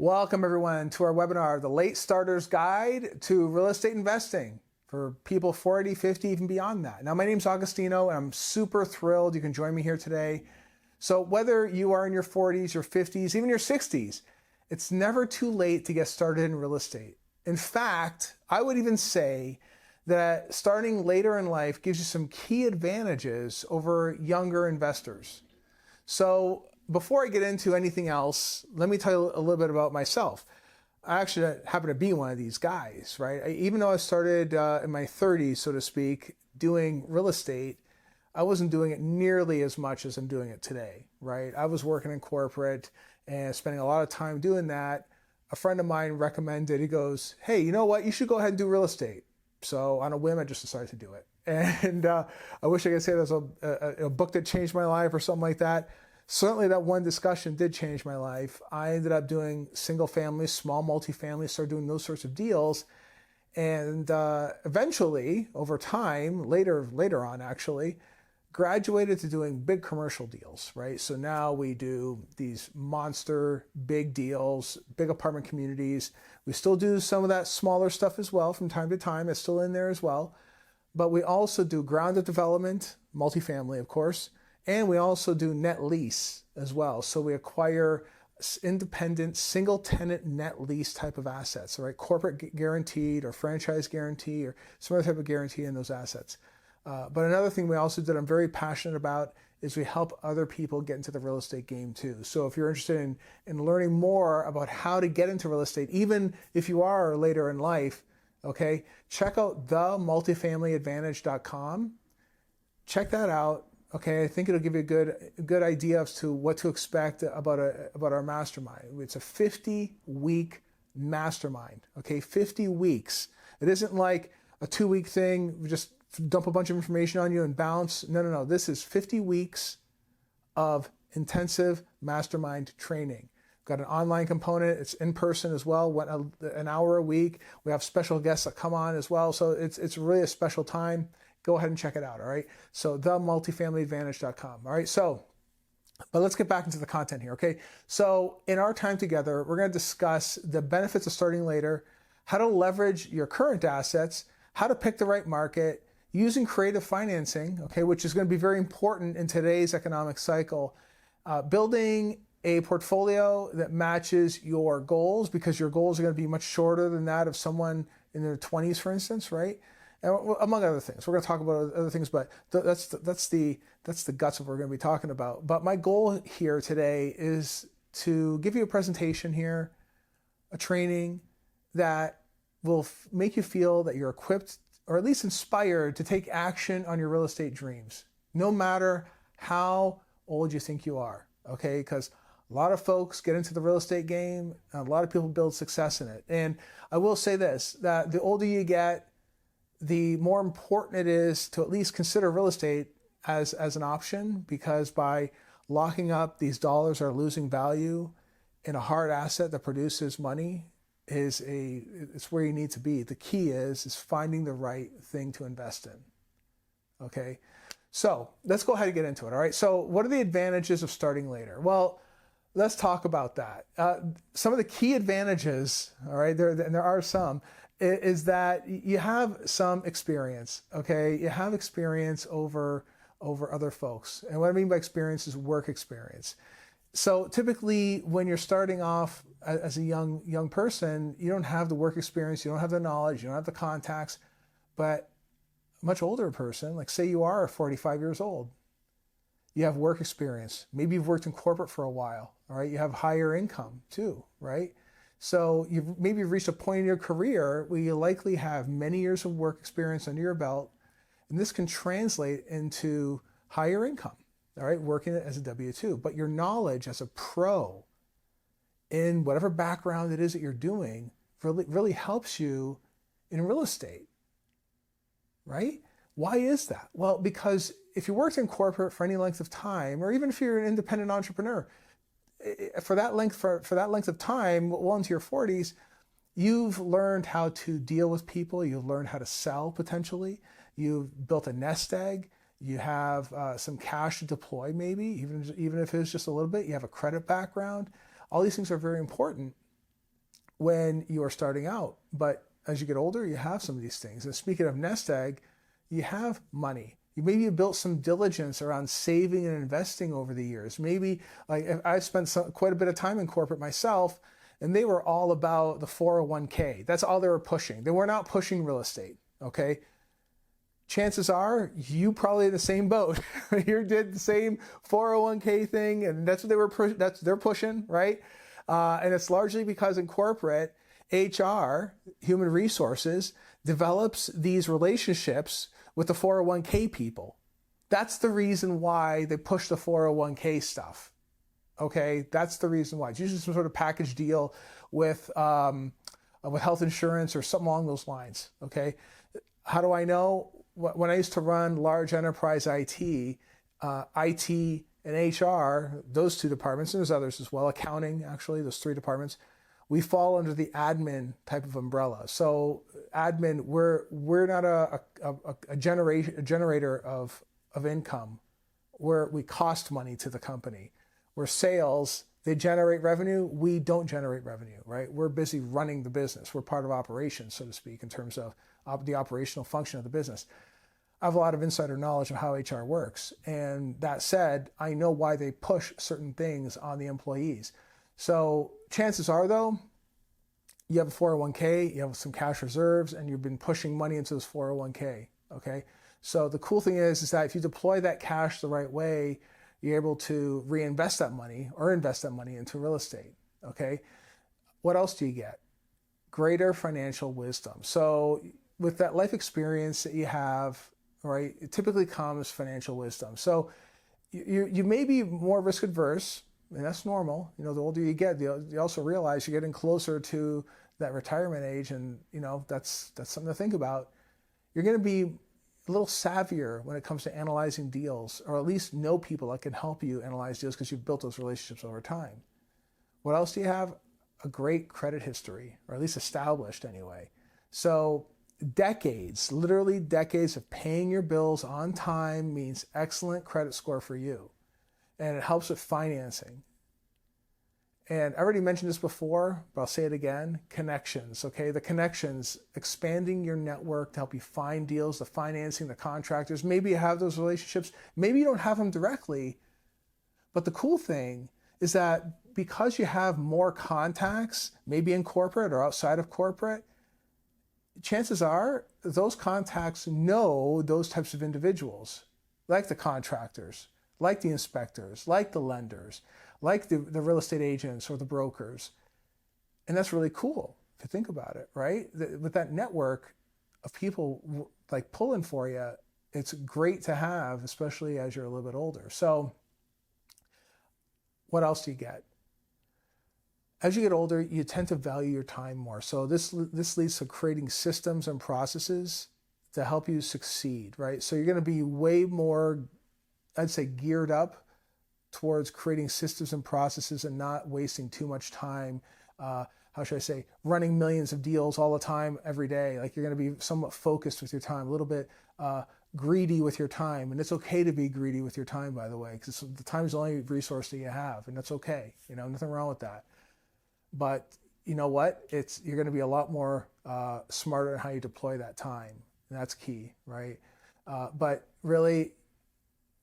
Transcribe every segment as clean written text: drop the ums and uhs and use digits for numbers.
Welcome everyone to our webinar, The Late Starter's Guide to Real Estate Investing for people 40, 50, even beyond that. Now, my name's Agostino and I'm super thrilled you can join me here today. So whether you are in your 40s, your 50s, even your 60s, it's never too late to get started in real estate. In fact, I would even say that starting later in life gives you some key advantages over younger investors. So before I get into anything else, let me tell you a little bit about myself. I actually happen to be one of these guys, right? Even though I started in my 30s, so to speak, doing real estate, I wasn't doing it nearly as much as I'm doing it today, right? I was working in corporate and spending a lot of time doing that. A friend of mine recommended, he goes, hey, you know what? You should go ahead and do real estate. So on a whim, I just decided to do it. And I wish I could say there's a book that changed my life or something like that. Certainly that one discussion did change my life. I ended up doing single family, small multifamily, started doing those sorts of deals. And eventually, over time, later on actually, graduated to doing big commercial deals, right? So now we do these monster big deals, big apartment communities. We still do some of that smaller stuff as well from time to time. It's still in there as well. But we also do ground-up development, multifamily, of course, and we also do net lease as well. So we acquire independent, single-tenant net lease type of assets, right? Corporate guaranteed or franchise guarantee or some other type of guarantee in those assets. But another thing we also did I'm very passionate about is we help other people get into the real estate game too. So if you're interested in learning more about how to get into real estate, even if you are later in life, okay, check out themultifamilyadvantage.com. Check that out. Okay, I think it'll give you a good idea as to what to expect about our mastermind. It's a 50-week mastermind. Okay, 50 weeks. It isn't like a 2-week thing. We just dump a bunch of information on you and bounce. No. This is 50 weeks of intensive mastermind training. Got an online component. It's in person as well, an hour a week. We have special guests that come on as well. So it's really a special time. Go ahead and check it out, all right? So themultifamilyadvantage.com, all right? So, but let's get back into the content here, okay? So in our time together, we're going to discuss the benefits of starting later, how to leverage your current assets, how to pick the right market, using creative financing, okay, which is going to be very important in today's economic cycle, building a portfolio that matches your goals because your goals are going to be much shorter than that of someone in their 20s, for instance, right? And among other things. We're going to talk about other things, but that's the guts of what we're going to be talking about. But my goal here today is to give you a presentation here, a training that will make you feel that you're equipped or at least inspired to take action on your real estate dreams, no matter how old you think you are, okay? Because a lot of folks get into the real estate game, and a lot of people build success in it. And I will say this, that the older you get, the more important it is to at least consider real estate as an option, because by locking up these dollars that are losing value in a hard asset that produces money, it's where you need to be. The key is finding the right thing to invest in. Okay, so let's go ahead and get into it. All right. So what are the advantages of starting later? Well, let's talk about that. Some of the key advantages, all right, and there are some, is that you have some experience. Okay, you have experience over other folks, and what I mean by experience is work experience. So typically when you're starting off as a young person, you don't have the work experience, you don't have the knowledge, you don't have the contacts, but a much older person, like say you are 45 years old, you have work experience. Maybe you've worked in corporate for a while, all right? You have higher income too, right? So you've reached a point in your career where you likely have many years of work experience under your belt, and this can translate into higher income. All right, working as a W-2, but your knowledge as a pro in whatever background it is that you're doing really helps you in real estate, right? Why is that? Well, because if you worked in corporate for any length of time, or even if you're an independent entrepreneur, for that length of time, well into your 40s, you've learned how to deal with people. You've learned how to sell potentially. You've built a nest egg. You have some cash to deploy, maybe, even if it's just a little bit. You have a credit background. All these things are very important. when you are starting out. But as you get older, you have some of these things. And speaking of nest egg, you have money. Maybe you built some diligence around saving and investing over the years. Maybe, like, I spent quite a bit of time in corporate myself, and they were all about the 401k. That's all they were pushing. They were not pushing real estate, okay? Chances are you probably in the same boat. You did the same 401k thing, and that's what they're pushing, right? And it's largely because in corporate, HR, human resources, develops these relationships with the 401k people. That's the reason why they push the 401k stuff. Okay, that's the reason why. It's usually some sort of package deal with health insurance or something along those lines. Okay, how do I know? When I used to run large enterprise IT, IT and HR, those two departments, and there's others as well, accounting, actually, those three departments, we fall under the admin type of umbrella. So admin, we're not a generator of income. We cost money to the company. We're sales, they generate revenue, we don't generate revenue, right? We're busy running the business. We're part of operations, so to speak, in terms of the operational function of the business. I have a lot of insider knowledge of how HR works. And that said, I know why they push certain things on the employees. So chances are, though, you have a 401k, you have some cash reserves, and you've been pushing money into this 401k, okay? So the cool thing is that if you deploy that cash the right way, you're able to reinvest that money or invest that money into real estate, okay? What else do you get? Greater financial wisdom. So with that life experience that you have, right, it typically comes financial wisdom. So you may be more risk adverse, and that's normal. You know, the older you get, you also realize you're getting closer to that retirement age, and you know that's something to think about. You're going to be a little savvier when it comes to analyzing deals, or at least know people that can help you analyze deals because you've built those relationships over time. What else do you have? A great credit history, or at least established anyway. So decades, literally decades of paying your bills on time means excellent credit score for you. And it helps with financing. And I already mentioned this before, but I'll say it again, connections, okay? The connections, expanding your network to help you find deals, the financing, the contractors. Maybe you have those relationships. Maybe you don't have them directly. But the cool thing is that because you have more contacts, maybe in corporate or outside of corporate, chances are those contacts know those types of individuals, like the contractors, like the inspectors, like the lenders, like the real estate agents or the brokers. And that's really cool if you think about it, right? With that network of people like pulling for you, it's great to have, especially as you're a little bit older. So what else do you get? As you get older, you tend to value your time more. So this leads to creating systems and processes to help you succeed, right? So you're going to be way more, I'd say, geared up towards creating systems and processes and not wasting too much time, how should I say, running millions of deals all the time, every day. Like you're going to be somewhat focused with your time, a little bit greedy with your time. And it's okay to be greedy with your time, by the way, because the time is the only resource that you have, and that's okay. You know, nothing wrong with that. But you know what? You're going to be a lot more smarter in how you deploy that time. And that's key, right? But really,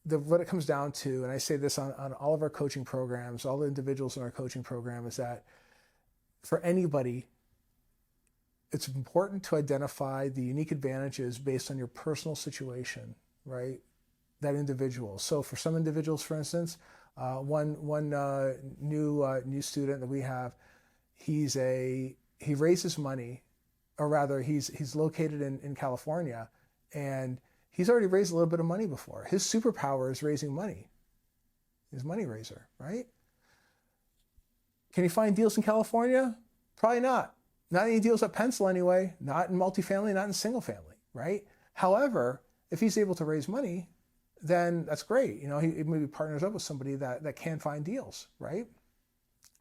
what it comes down to, and I say this on all of our coaching programs, all the individuals in our coaching program, is that for anybody, it's important to identify the unique advantages based on your personal situation, right? That individual. So for some individuals, for instance, one new student that we have, he raises money, or rather he's located in California, and he's already raised a little bit of money before. His superpower is raising money. He's a money raiser, right? Can you find deals in California? Probably not. Not any deals that pencil anyway, not in multifamily, not in single family, right? However, if he's able to raise money, then that's great. You know, he maybe partners up with somebody that can find deals, right?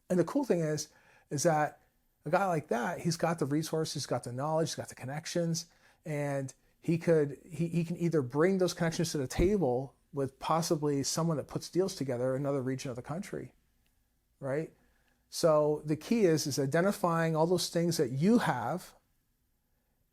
And the cool thing is that a guy like that, he's got the resources, he's got the knowledge, he's got the connections, and he can either bring those connections to the table with possibly someone that puts deals together in another region of the country, right? So the key is identifying all those things that you have,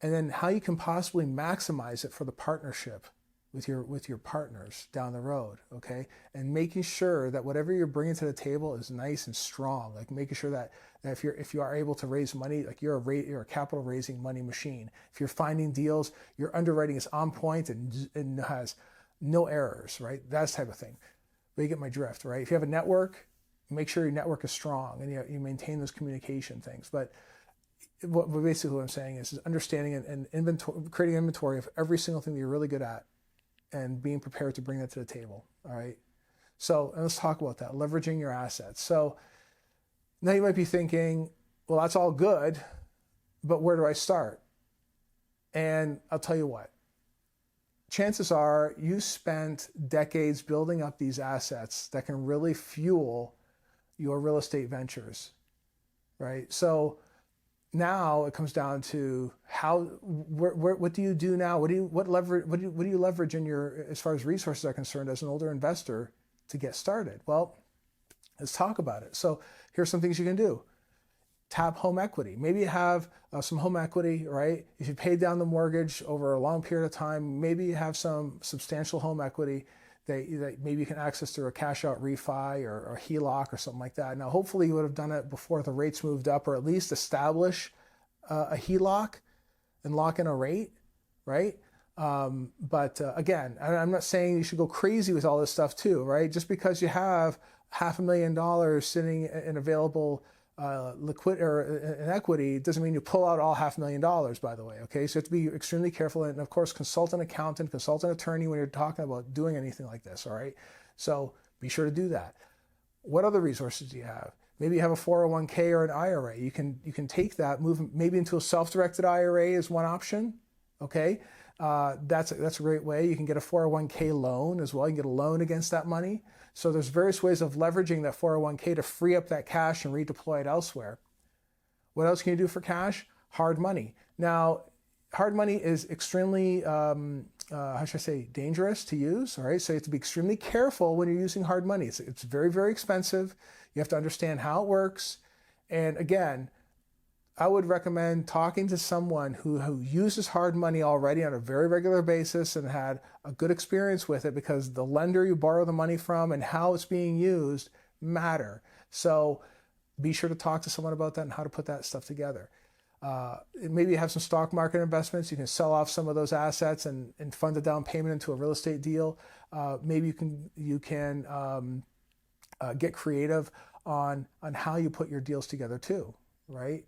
and then how you can possibly maximize it for the partnership with your partners down the road, okay? And making sure that whatever you're bringing to the table is nice and strong, like making sure that if you are able to raise money, like you're a capital raising money machine. If you're finding deals, your underwriting is on point and has no errors, right? That type of thing. But you get my drift, right? If you have a network, make sure your network is strong and you maintain those communication things. But basically what I'm saying is understanding and creating inventory of every single thing that you're really good at and being prepared to bring that to the table, all right? So, and let's talk about that, leveraging your assets. So now you might be thinking, well, that's all good, but where do I start? And I'll tell you what, chances are you spent decades building up these assets that can really fuel your real estate ventures, right? So now it comes down to what do you do now? What do you leverage in your, as far as resources are concerned, as an older investor to get started? Well, let's talk about it. So here's some things you can do. Tap home equity. Maybe you have some home equity, right? If you paid down the mortgage over a long period of time, maybe you have some substantial home equity that maybe you can access through a cash out refi or HELOC or something like that. Now, hopefully you would have done it before the rates moved up, or at least establish a HELOC and lock in a rate, right? But again, I'm not saying you should go crazy with all this stuff too, right? Just because you have $500,000 sitting in available liquid or in equity doesn't mean you pull out all $500,000, by the way, okay? So you have to be extremely careful, and of course consult an accountant, consult an attorney when you're talking about doing anything like this, all right? So be sure to do that. What other resources do you have? Maybe you have a 401k or an IRA. You can take that, move maybe into a self-directed IRA is one option, okay? That's a great way. You can get a 401k loan as well. You can get a loan against that money. So there's various ways of leveraging that 401k to free up that cash and redeploy it elsewhere. What else can you do for cash? Hard money. Now, hard money is extremely, how should I say, dangerous to use, all right? So you have to be extremely careful when you're using hard money. It's very, very expensive. You have to understand how it works. And again, I would recommend talking to someone who uses hard money already on a very regular basis and had a good experience with it, because the lender you borrow the money from and how it's being used matter. So be sure to talk to someone about that and how to put that stuff together. Maybe you have some stock market investments. You can sell off some of those assets and fund a down payment into a real estate deal. Maybe you can get creative on how you put your deals together too, right?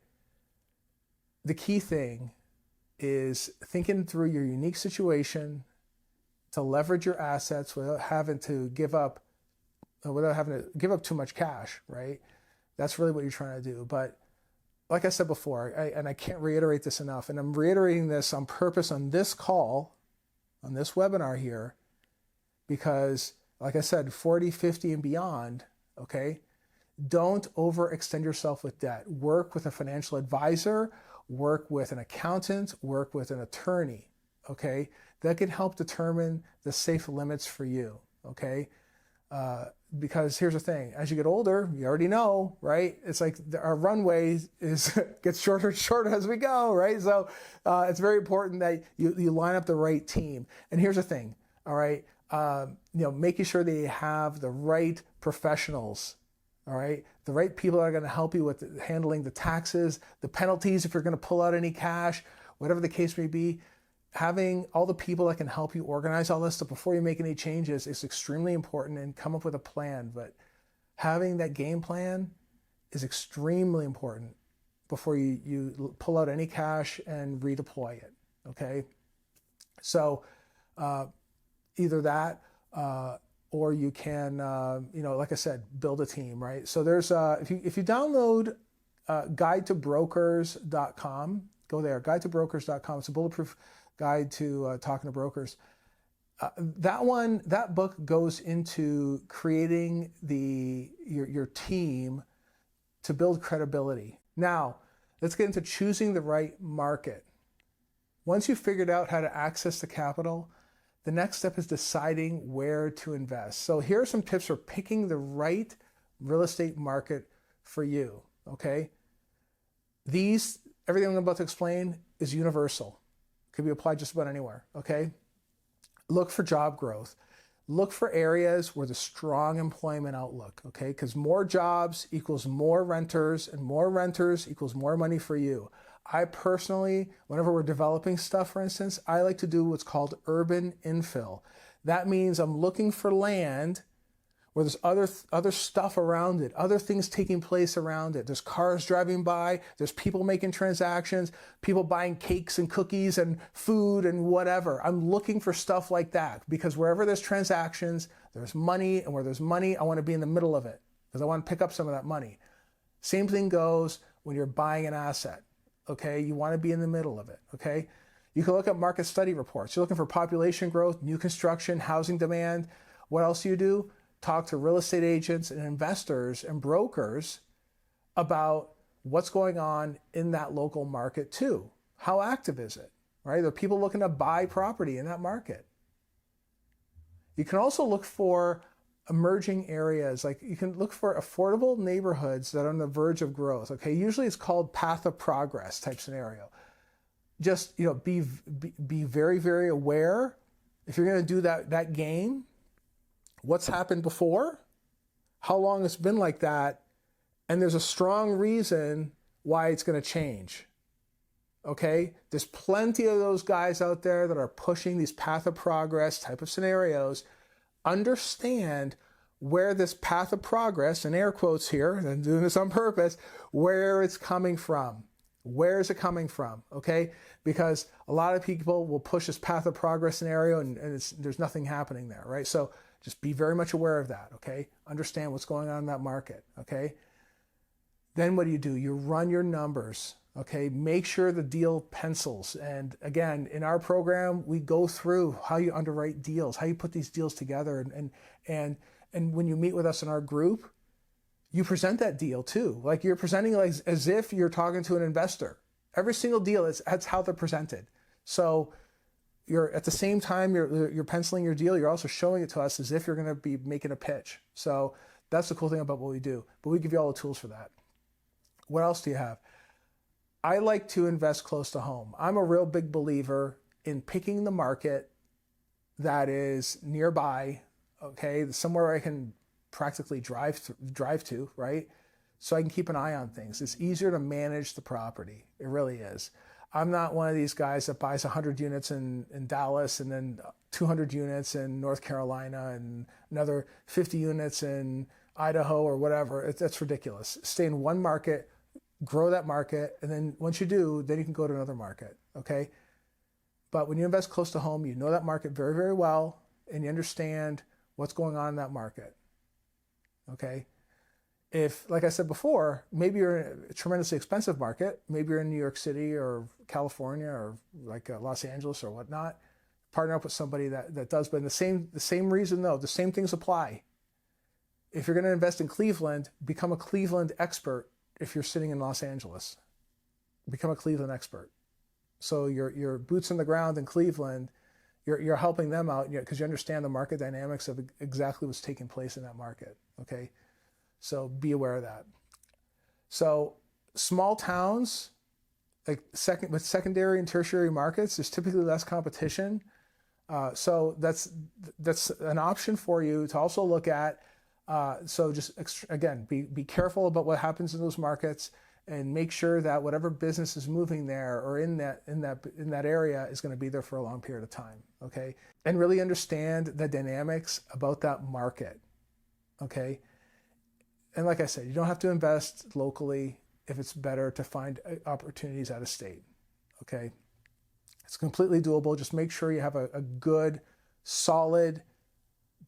The key thing is thinking through your unique situation to leverage your assets without having to give up too much cash, right? That's really what you're trying to do. But like I said before, and I can't reiterate this enough, and I'm reiterating this on purpose on this call, on this webinar here, because like I said, 40, 50 and beyond, okay? Don't overextend yourself with debt. Work with a financial advisor, work with an accountant, work with an attorney, okay? That can help determine the safe limits for you, okay? Because here's the thing, as you get older, you already know, right? It's like our runway gets shorter and shorter as we go, right? So it's very important that you line up the right team. And here's the thing, all right? Making sure that you have the right professionals, all right? The right people that are going to help you with handling the taxes, the penalties if you're going to pull out any cash, whatever the case may be. Having all the people that can help you organize all this stuff before you make any changes is extremely important, and come up with a plan. But having that game plan is extremely important before you pull out any cash and redeploy it, okay? So either that, or you can, like I said, build a team, right? So there's, if you download guidetobrokers.com, go there, guidetobrokers.com. It's a bulletproof guide to talking to brokers. That book goes into creating your team to build credibility. Now, let's get into choosing the right market. Once you've figured out how to access the capital, the next step is deciding where to invest. So here are some tips for picking the right real estate market for you, okay? Everything I'm about to explain is universal. Could be applied just about anywhere, okay? Look for job growth. Look for areas where there's strong employment outlook, okay? Because more jobs equals more renters, and more renters equals more money for you. I personally, whenever we're developing stuff, for instance, I like to do what's called urban infill. That means I'm looking for land where there's other stuff around it, other things taking place around it. There's cars driving by, there's people making transactions, people buying cakes and cookies and food and whatever. I'm looking for stuff like that because wherever there's transactions, there's money, and where there's money, I want to be in the middle of it because I want to pick up some of that money. Same thing goes when you're buying an asset, okay? You want to be in the middle of it, okay? You can look at market study reports. You're looking for population growth, new construction, housing demand. What else do? Talk to real estate agents and investors and brokers about what's going on in that local market too. How active is it, right? There are people looking to buy property in that market. You can also look for emerging areas, like you can look for affordable neighborhoods that are on the verge of growth, okay? Usually it's called path of progress type scenario. Just, be very, very aware. If you're gonna do that game, what's happened before, how long it's been like that, and there's a strong reason why it's going to change. Okay? There's plenty of those guys out there that are pushing these path of progress type of scenarios. Understand where this path of progress, in air quotes here, and I'm doing this on purpose, where it's coming from. Where is it coming from? Okay? Because a lot of people will push this path of progress scenario and there's nothing happening there, right? So just be very much aware of that, okay? Understand what's going on in that market, okay? Then what do? You run your numbers, okay? Make sure the deal pencils. And again, in our program, we go through how you underwrite deals, how you put these deals together. And when you meet with us in our group, you present that deal too. Like you're presenting like as if you're talking to an investor. Every single deal, that's how they're presented. So you're at the same time you're penciling your deal, you're also showing it to us as if you're going to be making a pitch. So that's the cool thing about what we do. But we give you all the tools for that. What else do you have? I like to invest close to home. I'm a real big believer in picking the market that is nearby, okay? Somewhere I can practically drive to, right? So I can keep an eye on things. It's easier to manage the property. It really is. I'm not one of these guys that buys 100 units in Dallas and then 200 units in North Carolina and another 50 units in Idaho or whatever. That's ridiculous. Stay in one market, grow that market, and then once you do, then you can go to another market, okay? But when you invest close to home, you know that market very, very well, and you understand what's going on in that market, okay? If, like I said before, maybe you're in a tremendously expensive market, maybe you're in New York City or California or like Los Angeles or whatnot, partner up with somebody that does, but the same reason though, the same things apply. If you're going to invest in Cleveland, become a Cleveland expert. If you're sitting in Los Angeles, become a Cleveland expert. So your boots on the ground in Cleveland, you're helping them out because you understand the market dynamics of exactly what's taking place in that market, okay? So be aware of that. So small towns, like with secondary and tertiary markets, there's typically less competition. So that's an option for you to also look at. So just again, be careful about what happens in those markets and make sure that whatever business is moving there or in that area is going to be there for a long period of time. Okay, and really understand the dynamics about that market. Okay. And like I said, you don't have to invest locally if it's better to find opportunities out of state, okay? It's completely doable. Just make sure you have a good, solid,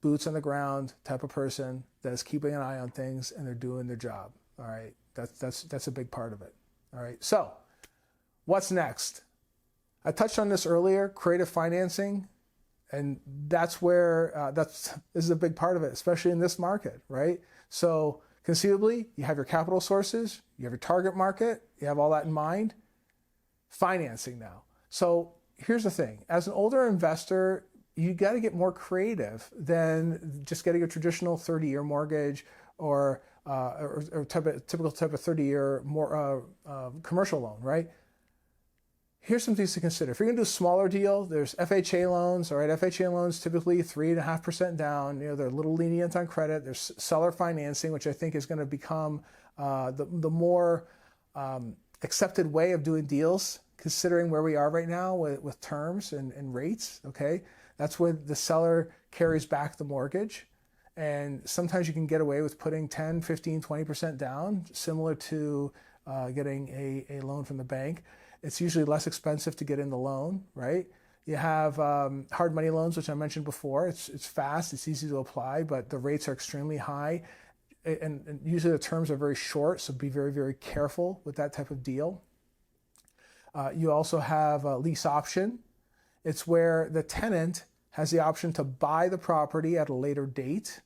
boots on the ground type of person that is keeping an eye on things and they're doing their job, all right? That's a big part of it, all right? So what's next? I touched on this earlier, creative financing, and that's where, this is a big part of it, especially in this market, right? So conceivably, you have your capital sources, you have your target market, you have all that in mind. Financing now. So here's the thing. As an older investor, you got to get more creative than just getting a traditional 30-year mortgage or or typical type of 30-year more commercial loan, right? Here's some things to consider. If you're going to do a smaller deal, there's FHA loans. All right, FHA loans typically 3.5% down. They're a little lenient on credit. There's seller financing, which I think is going to become the more accepted way of doing deals, considering where we are right now with terms and rates. Okay, that's where the seller carries back the mortgage, and sometimes you can get away with putting 10, 15, 20% down, similar to getting a loan from the bank. It's usually less expensive to get in the loan, right? You have hard money loans, which I mentioned before. It's fast, it's easy to apply, but the rates are extremely high, and usually the terms are very short, so be very, very careful with that type of deal. You also have a lease option. It's where the tenant has the option to buy the property at a later date,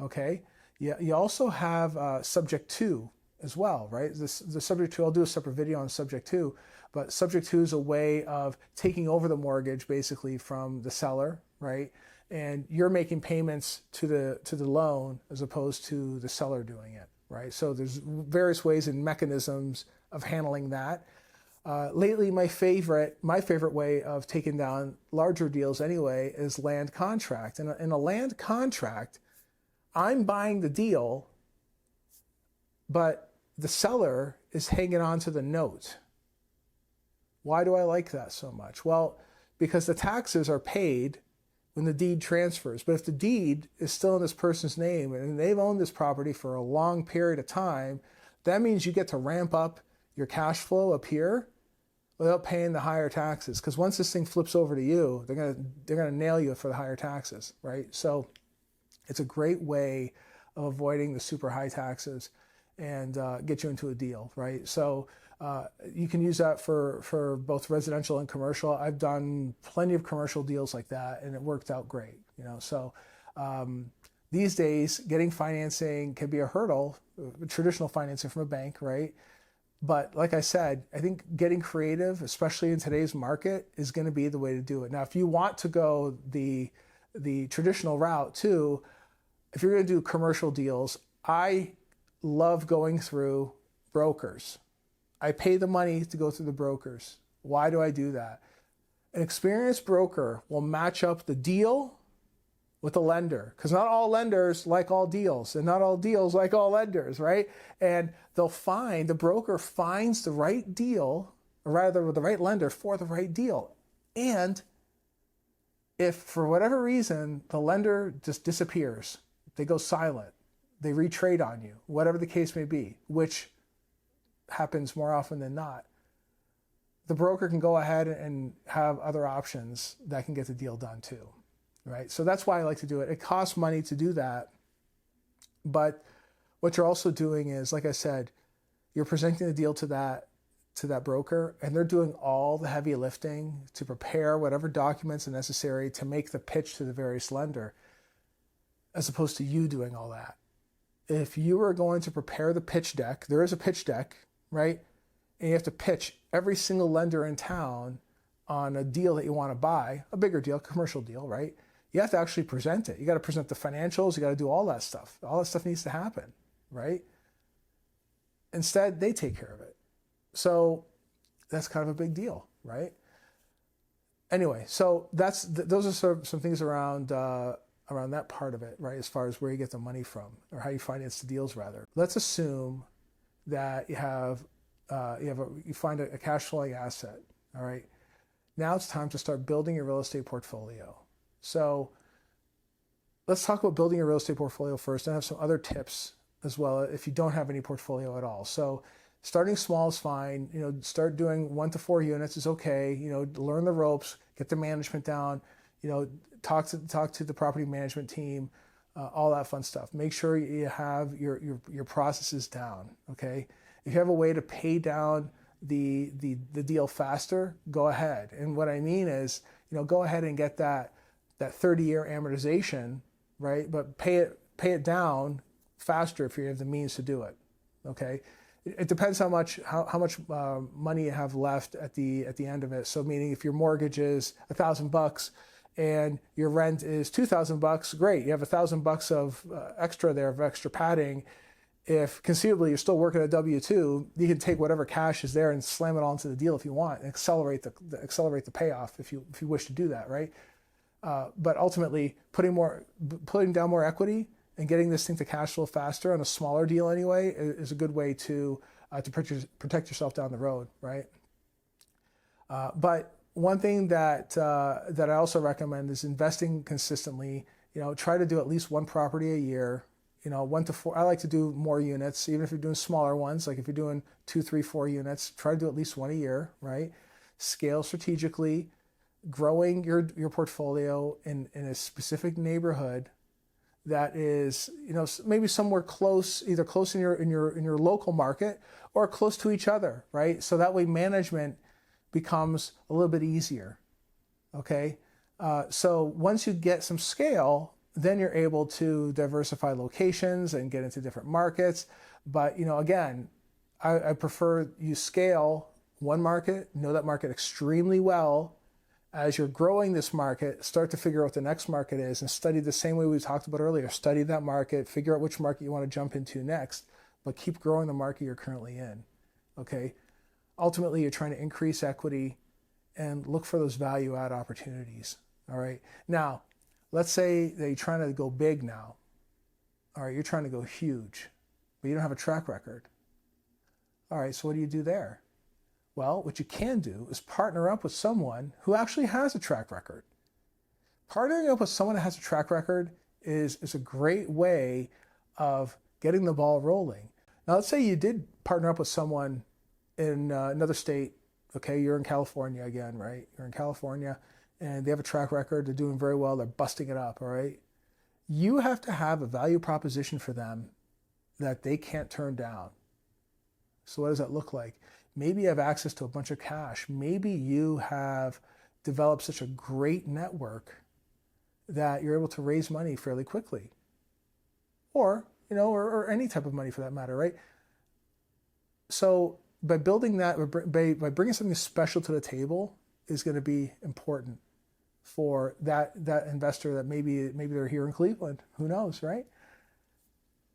okay? You also have subject to as well, right? The subject to, I'll do a separate video on subject to, but subject to is a way of taking over the mortgage basically from the seller, right? And you're making payments to the loan as opposed to the seller doing it, right? So there's various ways and mechanisms of handling that. Lately, my favorite way of taking down larger deals anyway is land contract. In a land contract, I'm buying the deal, but the seller is hanging on to the note. Why do I like that so much? Well, because the taxes are paid when the deed transfers. But if the deed is still in this person's name and they've owned this property for a long period of time, that means you get to ramp up your cash flow up here without paying the higher taxes. Because once this thing flips over to you, they're gonna nail you for the higher taxes, right? So it's a great way of avoiding the super high taxes and get you into a deal, right? So you can use that for both residential and commercial. I've done plenty of commercial deals like that, and it worked out great. So these days, getting financing can be a hurdle, traditional financing from a bank, right? But like I said, I think getting creative, especially in today's market, is going to be the way to do it. Now, if you want to go the traditional route too, if you're going to do commercial deals, I love going through brokers. I pay the money to go through the brokers. Why do I do that? An experienced broker will match up the deal with the lender, because not all lenders like all deals, and not all deals like all lenders, right? And the broker finds the right deal, or rather the right lender for the right deal. And if for whatever reason the lender just disappears, they go silent, they retrade on you, whatever the case may be, which happens more often than not, the broker can go ahead and have other options that can get the deal done too, right? So that's why I like to do it. It costs money to do that, but what you're also doing is, like I said, you're presenting the deal to that broker, and they're doing all the heavy lifting to prepare whatever documents are necessary to make the pitch to the various lender, as opposed to you doing all that. If you are going to prepare the pitch deck, there is a pitch deck, right? And you have to pitch every single lender in town on a deal that you want to buy, a bigger deal, commercial deal, right? You have to actually present it. You got to present the financials. You got to do all that stuff. All that stuff needs to happen, right? Instead, they take care of it. So that's kind of a big deal, right? Anyway, so those are some things around that part of it, right? As far as where you get the money from, or how you finance the deals, rather. Let's assume that you find a cash flowing asset. All right. Now it's time to start building your real estate portfolio. So let's talk about building your real estate portfolio first, and I have some other tips as well if you don't have any portfolio at all. So starting small is fine. Start doing 1 to 4 units is okay. Learn the ropes, get the management down. Talk to the property management team, all that fun stuff. Make sure you have your processes down. Okay. If you have a way to pay down the deal faster, go ahead. And what I mean is, go ahead and get that 30-year amortization, right? But pay it down faster if you have the means to do it. Okay. It depends how much money you have left at the end of it. So meaning if your mortgage is $1,000 and your rent is $2,000, great. You have $1,000 of extra there, of extra padding. if conceivably you're still working at W-2, you can take whatever cash is there and slam it all into the deal if you want, and accelerate the payoff if you wish to do that, right? But ultimately, putting down more equity and getting this thing to cash flow faster on a smaller deal anyway is a good way to protect yourself down the road, right? But one thing that I also recommend is investing consistently. Try to do at least one property a year. 1 to 4. I like to do more units, even if you're doing smaller ones. Like if you're doing 2, 3, 4 units, try to do at least one a year, right? Scale strategically, growing your portfolio in a specific neighborhood that is, maybe somewhere close, either close in your local market or close to each other, right? So that way management becomes a little bit easier. Okay. So once you get some scale, then you're able to diversify locations and get into different markets. But, again, I prefer you scale one market, know that market extremely well. As you're growing this market, start to figure out what the next market is and study the same way we talked about earlier. Study that market, figure out which market you want to jump into next, but keep growing the market you're currently in. Okay. Ultimately, you're trying to increase equity and look for those value add opportunities. All right. Now, let's say that you're trying to go big now. All right, you're trying to go huge, but you don't have a track record. All right, so what do you do there? Well, what you can do is partner up with someone who actually has a track record. Partnering up with someone that has a track record is a great way of getting the ball rolling. Now, let's say you did partner up with someone in another state. Okay, you're in California again, right? You're in California, and they have a track record. They're doing very well. They're busting it up, all right? You have to have a value proposition for them that they can't turn down. So what does that look like? Maybe you have access to a bunch of cash. Maybe you have developed such a great network that you're able to raise money fairly quickly. Or any type of money for that matter, right? So by building that, by bringing something special to the table is going to be important for that investor that maybe they're here in Cleveland. Who knows, right?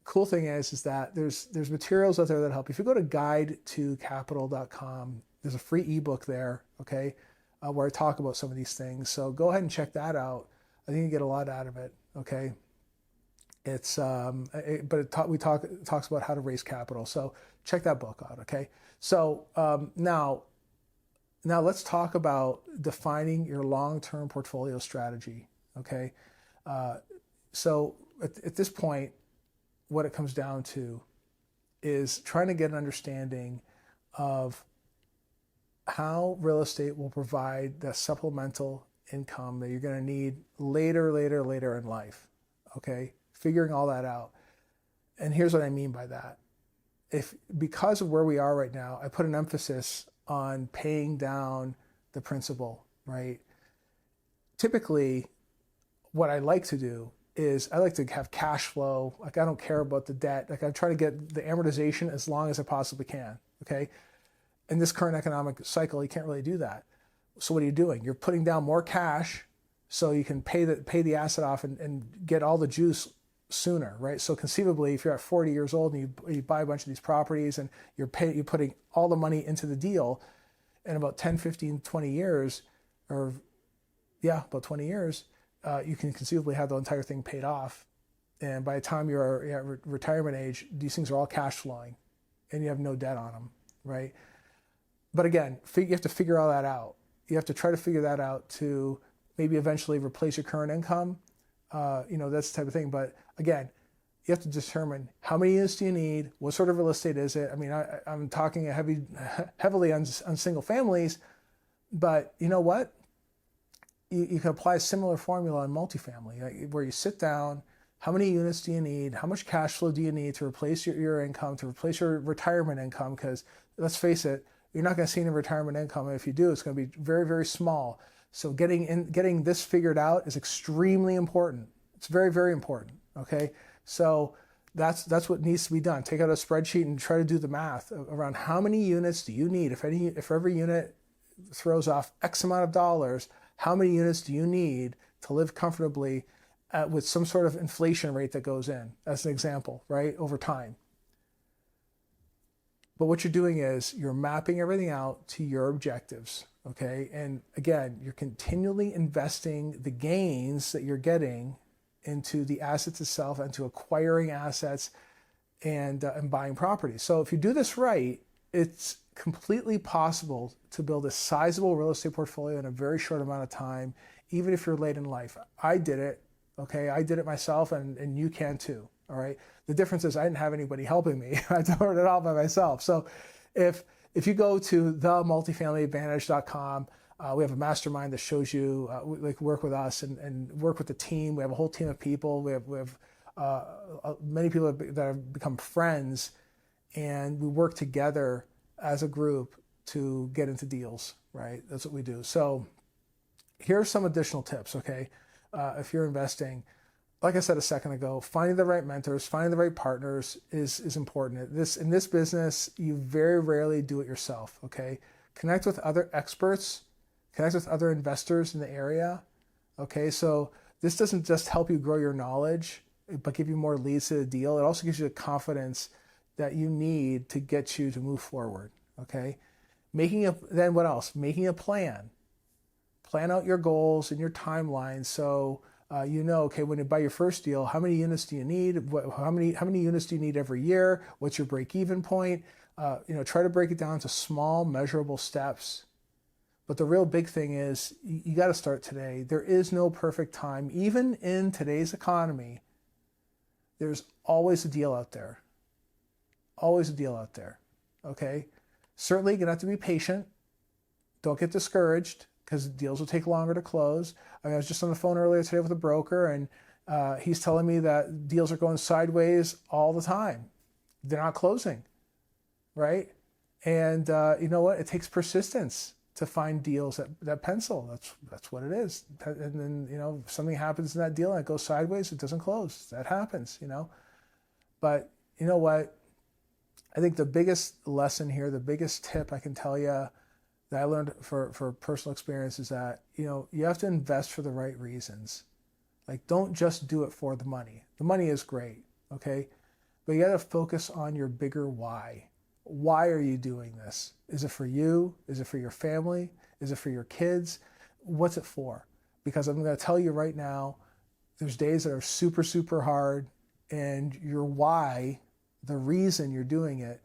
Cool thing is that there's materials out there that help. If you go to guidetocapital.com, there's a free ebook there, okay, where I talk about some of these things. So go ahead and check that out. I think you get a lot out of it, okay? It's talks about how to raise capital. So check that book out, okay? So now let's talk about defining your long-term portfolio strategy, okay? So at this point, what it comes down to is trying to get an understanding of how real estate will provide the supplemental income that you're going to need later in life, okay? Figuring all that out. And here's what I mean by that. Because of where we are right now, I put an emphasis on paying down the principal, right? Typically, what I like to do is I like to have cash flow. Like I don't care about the debt. Like I'm trying to get the amortization as long as I possibly can, okay? In this current economic cycle, you can't really do that. So what are you doing? You're putting down more cash so you can pay the asset off and get all the juice sooner, right? So conceivably, if you're at 40 years old and you buy a bunch of these properties and you're putting all the money into the deal, in about 10, 15, 20 years, about 20 years, you can conceivably have the entire thing paid off. And by the time you're at retirement age, these things are all cash flowing and you have no debt on them, right? But again, you have to figure all that out. You have to try to figure that out to maybe eventually replace your current income. That's the type of thing. But again, you have to determine how many units do you need? What sort of real estate is it? I mean, I'm talking heavily on single families, but you know what? You can apply a similar formula on multifamily, where you sit down, how many units do you need? How much cash flow do you need to replace your income, to replace your retirement income? Because let's face it, you're not going to see any retirement income. And if you do, it's going to be very, very small. So getting this figured out is extremely important. It's very, very important, okay? So that's what needs to be done. Take out a spreadsheet and try to do the math around how many units do you need. If every unit throws off X amount of dollars, how many units do you need to live comfortably with some sort of inflation rate that goes in, as an example, right, over time? But what you're doing is you're mapping everything out to your objectives, okay? And again, you're continually investing the gains that you're getting into the assets itself, into acquiring assets and buying properties. So if you do this right, it's completely possible to build a sizable real estate portfolio in a very short amount of time, even if you're late in life. I did it, okay? I did it myself, and you can too, all right? The difference is I didn't have anybody helping me. I did it all by myself. So if you go to themultifamilyadvantage.com, we have a mastermind that shows you, work with us and work with the team. We have a whole team of people. We have many people that have become friends, and we work together as a group to get into deals, right? That's what we do. So here are some additional tips, okay? If you're investing, like I said a second ago, finding the right mentors, finding the right partners is important. In this business, you very rarely do it yourself, okay? Connect with other experts, connect with other investors in the area, okay? So this doesn't just help you grow your knowledge, but give you more leads to the deal. It also gives you the confidence that you need to get you to move forward, okay? Then what else? Making a plan. Plan out your goals and your timeline so you know, okay, when you buy your first deal, how many units do you need? How many units do you need every year? What's your break-even point? Try to break it down to small, measurable steps. But the real big thing is you got to start today. There is no perfect time. Even in today's economy, there's always a deal out there. Always a deal out there, okay? Certainly, you're going to have to be patient. Don't get discouraged because deals will take longer to close. I was just on the phone earlier today with a broker, and he's telling me that deals are going sideways all the time. They're not closing, right? And you know what? It takes persistence to find deals that pencil. That's what it is. And then, if something happens in that deal and it goes sideways, it doesn't close. That happens, But you know what? I think the biggest lesson here, the biggest tip I can tell you that I learned for personal experience is that, you have to invest for the right reasons. Like, don't just do it for the money. The money is great, okay? But you got to focus on your bigger why. Why are you doing this? Is it for you? Is it for your family? Is it for your kids? What's it for? Because I'm going to tell you right now, there's days that are super, super hard, and your why, the reason you're doing it,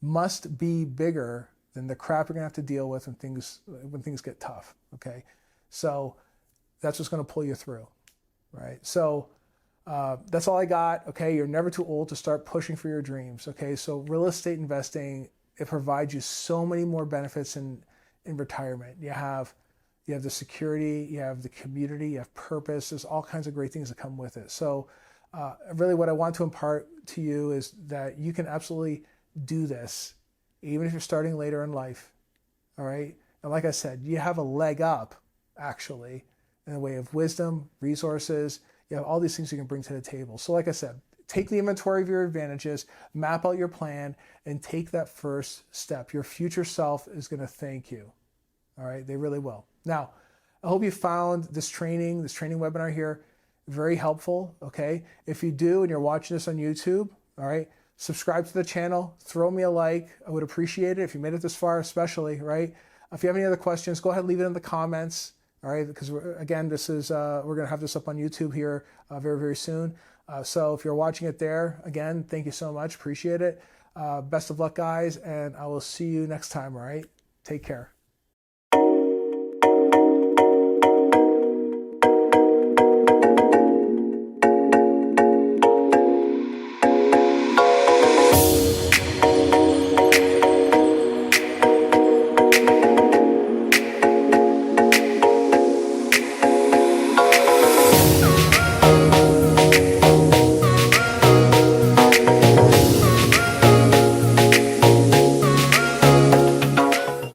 must be bigger than the crap you're going to have to deal with when things get tough, okay? So that's what's going to pull you through, right? So that's all I got, okay? You're never too old to start pushing for your dreams, okay? So real estate investing, it provides you so many more benefits in retirement. You have the security, you have the community, you have purpose. There's all kinds of great things that come with it. So really what I want to impart to you is that you can absolutely do this, even if you're starting later in life, all right? And like I said, you have a leg up, actually, in the way of wisdom, resources. You have all these things you can bring to the table. So like I said, take the inventory of your advantages, map out your plan, and take that first step. Your future self is going to thank you, all right? They really will. Now, I hope you found this training webinar here very helpful, okay? If you do and you're watching this on YouTube, all right, subscribe to the channel, throw me a like. I would appreciate it if you made it this far, especially, right? If you have any other questions, go ahead and leave it in the comments, all right? Because again, this is we're going to have this up on YouTube here very, very soon. So if you're watching it there, again, thank you so much. Appreciate it. Best of luck, guys, and I will see you next time, all right? Take care.